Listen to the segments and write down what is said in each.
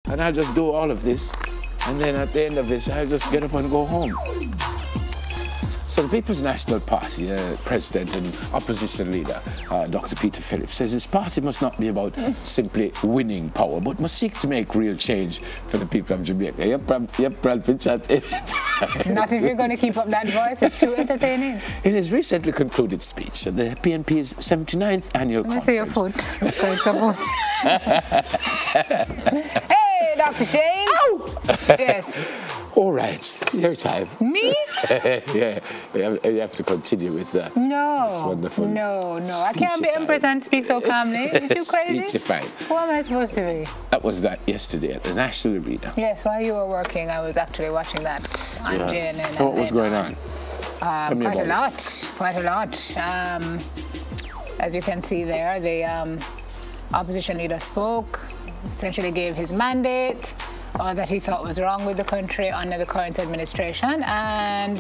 and I'll just do all of this, and then at the end of this, I'll just get up and go home. So the People's National Party, President and Opposition Leader, Dr. Peter Phillips, says his party must not be about simply winning power, but must seek to make real change for the people of Jamaica. Not if you're going to keep up that voice, it's too entertaining. In his recently concluded speech at the PNP's 79th annual conference. Let me see your foot. Hey, Dr. Shane. Ow! Yes. All right, your time. Me? Yeah, you have to continue with that. No, this wonderful no. I can't be Empress and speak so calmly. Is you crazy? Speechifying. Who am I supposed to be? That was that yesterday at the National Arena. Yes, while you were working, I was actually watching that on JNN. So what was going on? Quite a lot. As you can see there, the opposition leader spoke, essentially gave his mandate, that he thought was wrong with the country under the current administration, and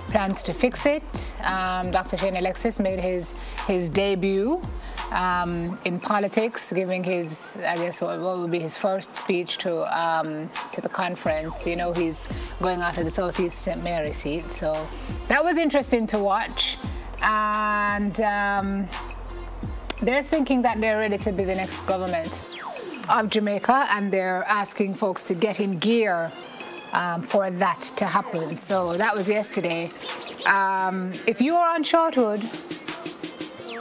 plans to fix it. Dr. Shane Alexis made his debut in politics, giving his, I guess, what will be his first speech to the conference. You know, he's going after the Southeast St. Mary seat, so that was interesting to watch. And they're thinking that they're ready to be the next government of Jamaica, and they're asking folks to get in gear for that to happen. So that was yesterday. If you were on Shortwood,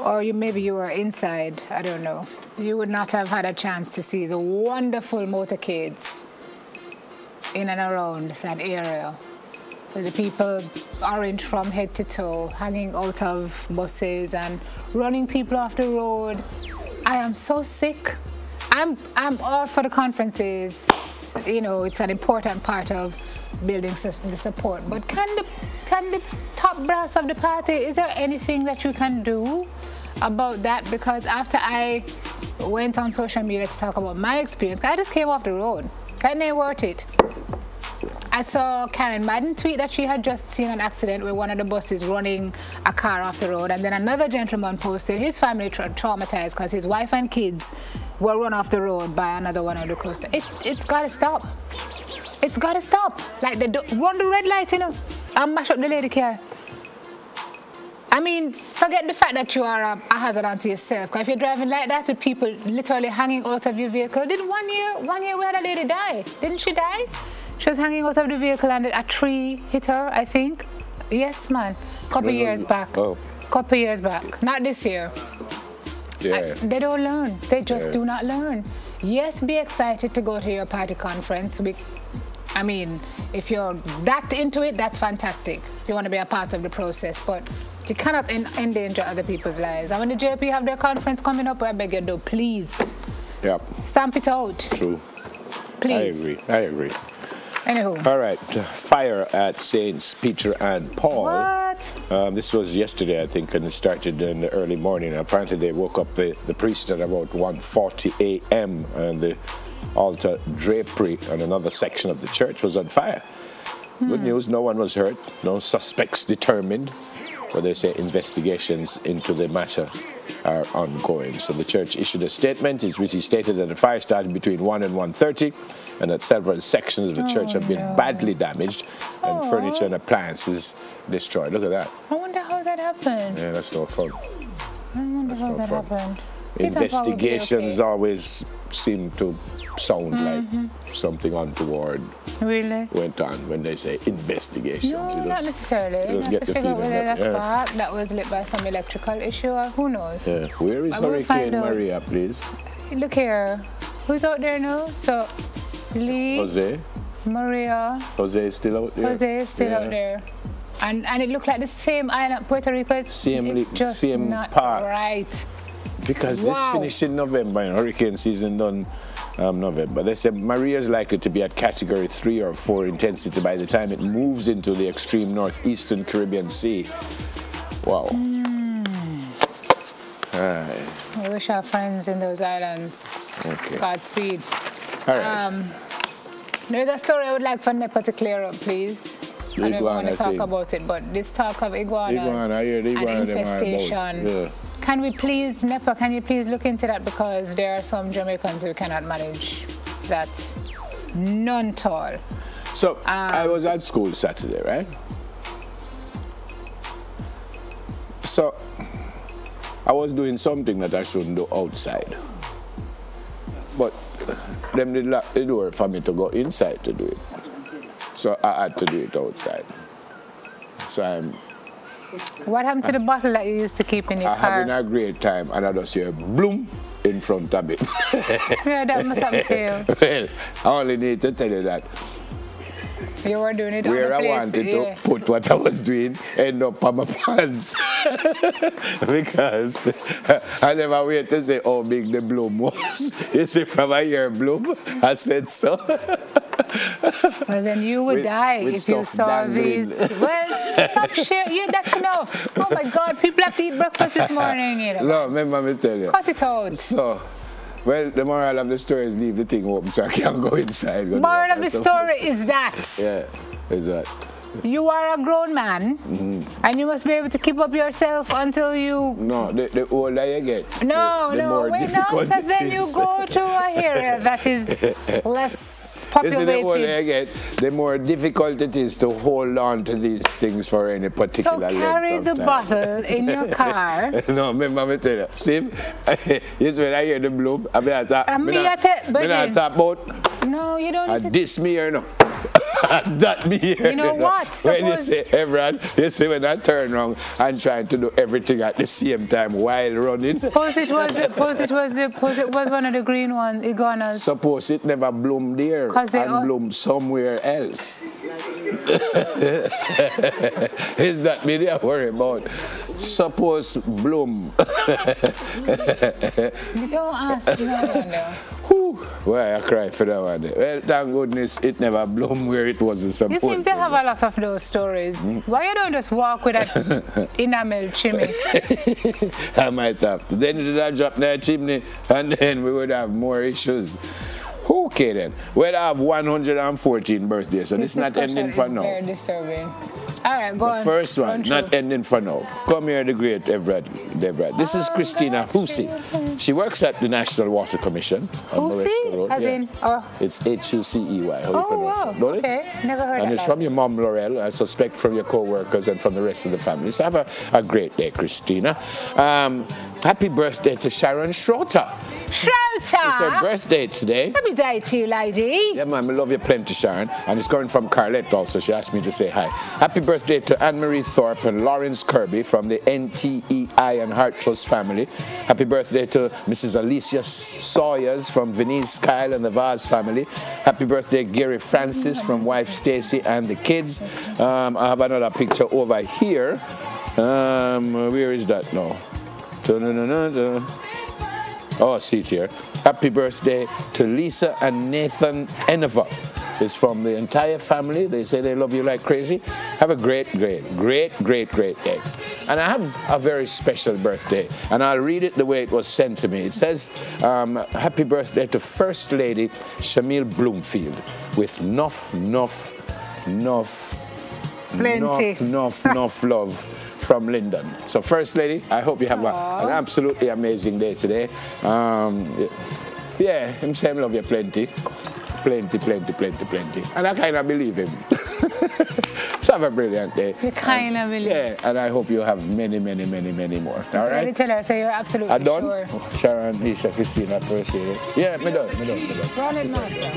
or maybe you were inside, I don't know, you would not have had a chance to see the wonderful motorcades in and around that area, with the people orange from head to toe, hanging out of buses and running people off the road. I am so sick. I'm all for the conferences. You know, it's an important part of building the support. But can the top brass of the party, is there anything that you can do about that? Because after I went on social media to talk about my experience, I just came off the road. Kind of worth it. I saw Karen Madden tweet that she had just seen an accident with one of the buses running a car off the road, and then another gentleman posted his family traumatized because his wife and kids were run off the road by another one of the coasters. It's got to stop. It's got to stop. Like, run the red light, you know, and mash up the lady car. I mean, forget the fact that you are a hazard unto yourself. Because if you're driving like that with people literally hanging out of your vehicle, did one year we had a lady die? Didn't she die? She was hanging out of the vehicle and a tree hit her, I think. Yes, man. Couple years back. Oh. Couple years back. Not this year. Yeah. They don't learn. They just do not learn. Yes, be excited to go to your party conference. I mean, if you're that into it, that's fantastic. You want to be a part of the process, but you cannot endanger other people's lives. And when the JP have their conference coming up, I beg you do, please. Yep. Stamp it out. True. Please. I agree. Anywho. All right. Fire at Saints Peter and Paul. What? This was yesterday, I think, and it started in the early morning. Apparently, they woke up the priest at about 1:40 a.m. and the altar drapery and another section of the church was on fire. Good news, no one was hurt, no suspects determined, but they say investigations into the matter are ongoing. So the church issued a statement in which he stated that the fire started between 1 and 1:30 and that several sections of the church have been badly damaged and furniture and appliances destroyed. Look at that. I wonder how that happened. Yeah, that's no fun. I wonder how that happened. Investigations always seem to sound like something untoward Really? went on when they say investigations. No, not necessarily. You just get the figure out feeling whether that, that spark that was lit by some electrical issue or who knows. Yeah. Where is I will Hurricane find out. Maria, please? Look here. Who's out there now? So, Lee, Jose? Maria. Jose is still out there? Jose is still out there. And it looked like the same island, Puerto Rico. It's just same not path. right. Because this finished in November and hurricane season done November. They said Maria is likely to be at category 3 or 4 intensity by the time it moves into the extreme northeastern Caribbean Sea. Wow. I wish our friends in those islands Godspeed. All right. There's a story I would like for NEPA to clear up, please. I don't want to talk about it, but this talk of iguanas and infestation. Can we please, NEPA, can you please look into that, because there are some Jamaicans who cannot manage that None at all. So I was at school Saturday, right? So I was doing something that I shouldn't do outside. But them did lock the door for me to go inside to do it. So I had to do it outside. So I'm... What happened to the bottle that you used to keep in your car? Having a great time, and I just hear bloom in front of it. Yeah, that must happen to you. Well, I only need to tell you that. You were doing it where on the I place, wanted yeah. to put what I was doing end up on my pants. Because I never wait to say how big the bloom was. You see, from a year bloom, I said so. Well, then you would die if you saw dangling. these. Well, stop sharing. Yeah, that's enough. Oh my God, people have to eat breakfast this morning, you know. No, remember me tell you. Cut it out. So, well, the moral of the story is leave the thing open so I can't go inside. Moral of the story is that. Yeah, is that. You are a grown man, and you must be able to keep up yourself until you... No, the older you get, No, the more wait, difficult no, so it then is. you go to a area that is less You see, the older populated. you get, the more difficult it is to hold on to these things for any particular So carry length the of time. bottle in your car. No, remember me tell you. Steve, yes, when I hear the bloom, I mean, I talk about, No, you don't need to. this me here, no. That me here. You know what? When you Suppose- say everyone, you see when I turn around and trying to do everything at the same time while running. Suppose it was one of the green ones, iguanas. Suppose it never bloomed there 'Cause they and all- bloomed somewhere else. Is that me they worry about? Suppose bloom. You don't ask. No. Why I cry for that one? Well, thank goodness it never bloomed where it wasn't You supposed seem to have a lot of those stories. Why you don't just walk with that enamel chimney? I might have to. Then did I drop that chimney and then we would have more issues. Okay then. Well, I have 114 birthdays, so this is not ending for now. Very disturbing. All right, go on. First one, Run not through. ending for now. Come here, the great Deborah. This is Christina Hussey. She works at the National Water Commission on Moresco Hussey? Road. As in, oh. It's Hucey. How you Oh, pronounce wow. it? Don't it? Okay, never heard And of it's that. from your mom, Laurel, I suspect from your co-workers and from the rest of the family. So have a great day, Christina. Happy birthday to Sharon Schroeter. It's her Schroeter! birthday today. Happy day to you, lady. Yeah, man, I love you plenty, Sharon. And it's coming from Carlette also. She asked me to say hi. Happy birthday to Anne-Marie Thorpe and Lawrence Kirby from the NTEI and Heart Trust family. Happy birthday to Mrs. Alicia Sawyers from Venice Kyle and the Vaz family. Happy birthday, Gary Francis from wife Stacy and the kids. I have another picture over here. Where is that now? Oh, see it here. Happy birthday to Lisa and Nathan Eneva. It's from the entire family. They say they love you like crazy. Have a great day. And I have a very special birthday, and I'll read it the way it was sent to me. It says, happy birthday to First Lady Shamil Bloomfield with enough love from Lyndon. So First Lady, I hope you have an absolutely amazing day today. Yeah, him say I love you plenty. And I kind of believe him. So have a brilliant day. You kind of believe. Yeah, and I hope you have many more. All right? Really tell her, so you're absolutely I done? sure. Sharon, Lisa, Christina, First Lady. Yeah, me done. Run it, master.